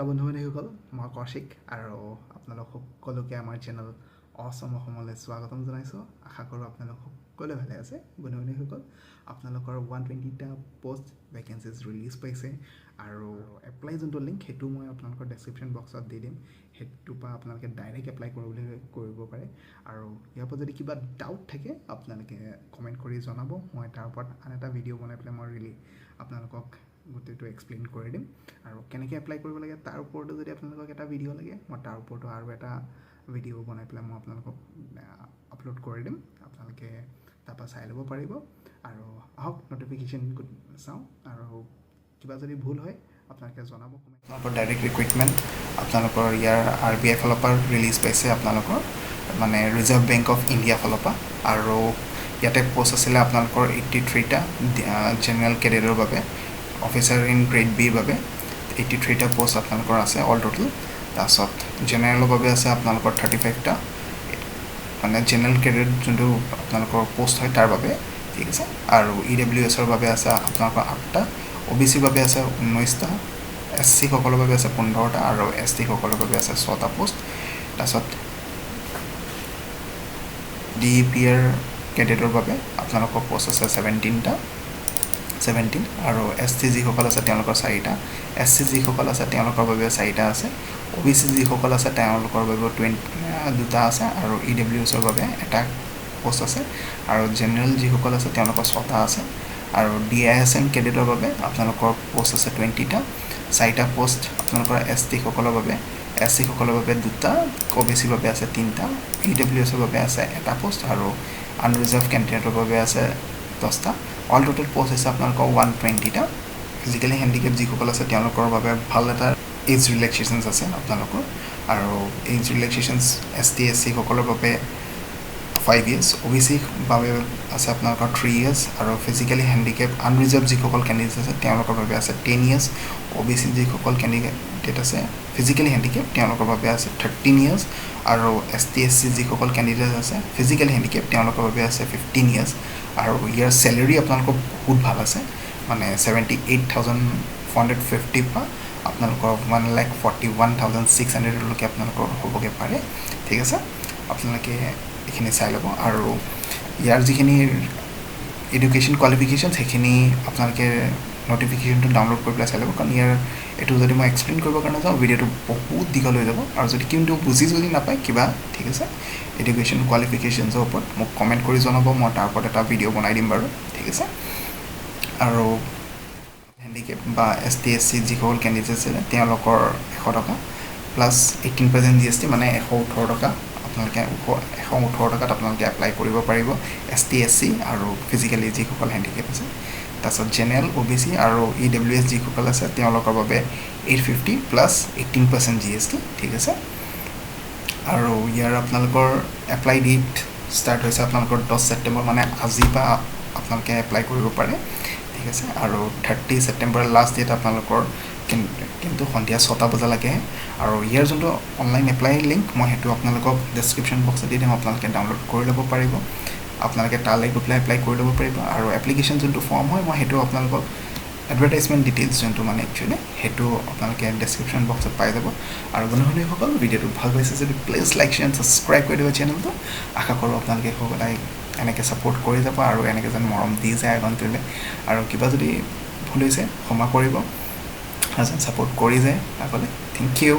নমস্কাৰ বন্ধু-বান্ধৱীসকল মই কৌশিক আৰু আপোনালোক সকলোকে আমাৰ চেনেল অসম অসমলৈ স্বাগতম জনাইছো আশা কৰো আপোনালোক সকলো ভালে আছে বন্ধু-বান্ধৱীসকল আপোনালোকৰ 120 টা পোষ্ট ভ্যাকেন্সিজ ৰিলিজ পাইছে আৰু এপ্লাই যোনটো লিংক হেতু মই আপোনালোকৰ ডেসক্ৰিপচন বক্সত দি দিম হেতু পা আপোনালোকে ডাইৰেক্ট এপ্লাই কৰিব পাৰে আৰু ইয়াৰ পৰা যদি কিবা ডাউট থাকে আপোনালোকে কমেন্ট কৰি জনাব মই তাৰ ওপৰত আন এটা ভিডিও বনাই পেলাই মই ৰিলি আপোনালোকক গোটেইটো এক্সপ্লেইন কৰি দিম আৰু কেনেকৈ এপ্লাই কৰিব লাগে তাৰ ওপৰতো যদি আপোনালোকক এটা ভিডিও লাগে মই তাৰ ওপৰতো আৰু এটা ভিডিও বনাই পেলাই মই আপোনালোকক আপলোড কৰি দিম আপোনালোকে তাৰপৰা চাই ল'ব পাৰিব আৰু আহক নটিফিকেশ্যন চাওঁ আৰু কিবা যদি ভুল হয় আপোনালোকে জনাব আপোনালোকৰ ডাইৰেক্ট ৰিক্ৰুইটমেণ্ট আপোনালোকৰ ইয়াৰ RBI ফালৰ পৰা ৰিলিজ পাইছে আপোনালোকৰ মানে ৰিজাৰ্ভ বেংক অফ ইণ্ডিয়া ফালৰ পৰা আৰু ইয়াতে পোষ্ট আছিলে আপোনালোকৰ 83 টা জেনেৰেল কেডাৰৰ বাবে অফিচাৰ ইন গ্ৰেড বি বাবে 83 টা পোষ্ট আপোনালোকৰ আছে অল টোটাল তাৰছত জেনেৰেলৰ বাবে আছে আপোনালোকৰ 35 টা মানে জেনেৰেল কেডাৰ যোনটো আপোনালোকৰ পোষ্ট হয় তাৰ বাবে ঠিক আছে আৰু EWS ৰ বাবে আছে আপোনালোকৰ 8 টা OBC বাবে আছে 19 টা SC সকলৰ বাবে আছে 15 টা আৰু ST সকলৰ বাবে আছে 6 টা পোষ্ট তাৰছত DEPR কেডাৰৰ বাবে আপোনালোকৰ পোষ্ট আছে 17 আৰু ST যিসকল আছে তেওঁলোকৰ 4 টা SC যিসকল আছে তেওঁলোকৰ বাবে 4 টা আছে OBC যিসকল আছে তেওঁলোকৰ বাবে 2 টা আছে আৰু EWS ৰ বাবে এটা পোষ্ট আছে আৰু জেনেৰেল যিসকল আছে তেওঁলোকৰ 6 টা আছে আৰু DISM কেডাৰৰ বাবে আপোনালোকৰ পোষ্ট আছে 20 টা 4 টা পোষ্ট আপোনালোকৰ ST সকলৰ বাবে SC সকলৰ বাবে 2 টা OBC বাবে আছে 3 টা EWS ৰ বাবে আছে এটা পোষ্ট আৰু আনৰিজাৰ্ভ কেণ্ডিডেটৰ বাবে আছে 10 টা অল টোটাল পোষ্ট আছে আপোনালোকৰ 120 টা ফিজিক্যালি হ্যান্ডিক্যাপ যিসকল আছে তেওঁলোকৰ বাবে ভাল এটা এজ ৰিলেক্সেশনস আছে আপোনালোকৰ আৰু এজ ৰিলেক্সেশনস ST SC সকলৰ বাবে 5 years OBC বাবে আছে আপোনালোকৰ 3 years আৰু ফিজিক্যালি হ্যান্ডিক্যাপ আনৰিজাৰ্ভ যিসকল ক্যান্ডিডেট আছে তেওঁলোকৰ বাবে আছে 10 years OBC যিসকল ক্যান্ডিডেট আছে ফিজিক্যালি হ্যান্ডিক্যাপ তেওঁলোকৰ বাবে আছে 13 years আৰু ST SC যিসকল ক্যান্ডিডেট আছে ফিজিক্যালি হ্যান্ডিক্যাপ তেওঁলোকৰ বাবে আছে 15 years আৰু ইয়াৰ স্যালাৰি আপোনালোকৰ বহুত ভাল আছে মানে 78450 পা আপোনালোকৰ 1,41,600 লৈকে আপোনালোকৰ হ'বগে পাৰে ঠিক আছে আপোনালোকে এখিনি চাই ল'ব আৰু ইয়াৰ যিখিনি এডুকেশ্যন কোৱালিফিকেশনস সেইখিনি আপোনালোকে নটিফিকেশনটো ডাউনলোড কৰি পেলাই চাই ল'ব কাৰণ ইয়াৰ এটো যদি মই এক্সপ্লেইন কৰিব কাৰণে যাওঁ ভিডিওটো বহুত দীঘল হৈ যাব আৰু যদি কিন্তু বুজি যদি নাপায় কিবা ঠিক আছে এডুকেশ্যন কোৱালিফিকেশনসৰ ওপৰত মোক কমেন্ট কৰি জনাব মই তাৰ ওপৰত এটা ভিডিও বনাই দিম বাৰু ঠিক আছে আৰু হ্যান্ডিক্যাপ বা ST SC যিসকল ক্যান্ডিডেট আছে তেওঁলোকৰ 100 টকা প্লাস 18% GST মানে 118 টকা আপোনালোকে 118 টকাত আপোনালোকে এপ্লাই কৰিব পাৰিব ST SC আৰু ফিজিক্যালি যিসকল হ্যান্ডিক্যাপ আছে তাৰছত জেনেৰেল OBC আৰু EWS যিসকল আছে তেওঁলোকৰ বাবে 850 প্লাস 18% GST ঠিক আছে আৰু ইয়াৰ আপোনালোকৰ এপ্লাই ডেট স্টাৰ্ট হৈছে আপোনালোকৰ 10 সেপ্টেম্বৰ মানে আজি পা আপোনালোকে এপ্লাই কৰিব পাৰে ঠিক আছে আৰু 30 সেপ্টেম্বৰ লাষ্ট ডেট আপোনালোকৰ কিন্তু সন্ধিয়া 6টা বজালৈকে আৰু ইয়াৰ যোনটো অনলাইন এপ্লাই লিংক মই হেতু আপোনালোকক ডেসক্ৰিপচন বক্সত দি দিম আপোনালোকে ডাউনলোড কৰি ল'ব পাৰিব আপোনালোকে তালৈ গৈ এপ্লাই কৰি ল'ব পাৰিব আৰু এপ্লিকেশন যোনটো ফৰ্ম হয় মই হেতু আপোনালোকক এডভাৰটাইজমেন্ট ডিটেইলছ যোনটো মানে একচুয়ালি হেতু আপোনালোকে ডেসক্ৰিপচন বক্সত পাই যাব আৰু বন্ধুসকল ভিডিওটো ভাল পাইছে যদি প্লিজ লাইক শেয়াৰ সাবস্ক্ৰাইব কৰি দিব চেনেলটো আশা কৰো আপোনালোকে সদায় এনেকৈ সাপোৰ্ট কৰি যাব আৰু এনেকৈ যেন মৰম দি যায় আগন্তুলে আৰু কিবা যদি ভুল হৈছে ক্ষমা কৰিব আজন সাপোৰ্ট কৰি যায় আগলৈ থ্যাংক ইউ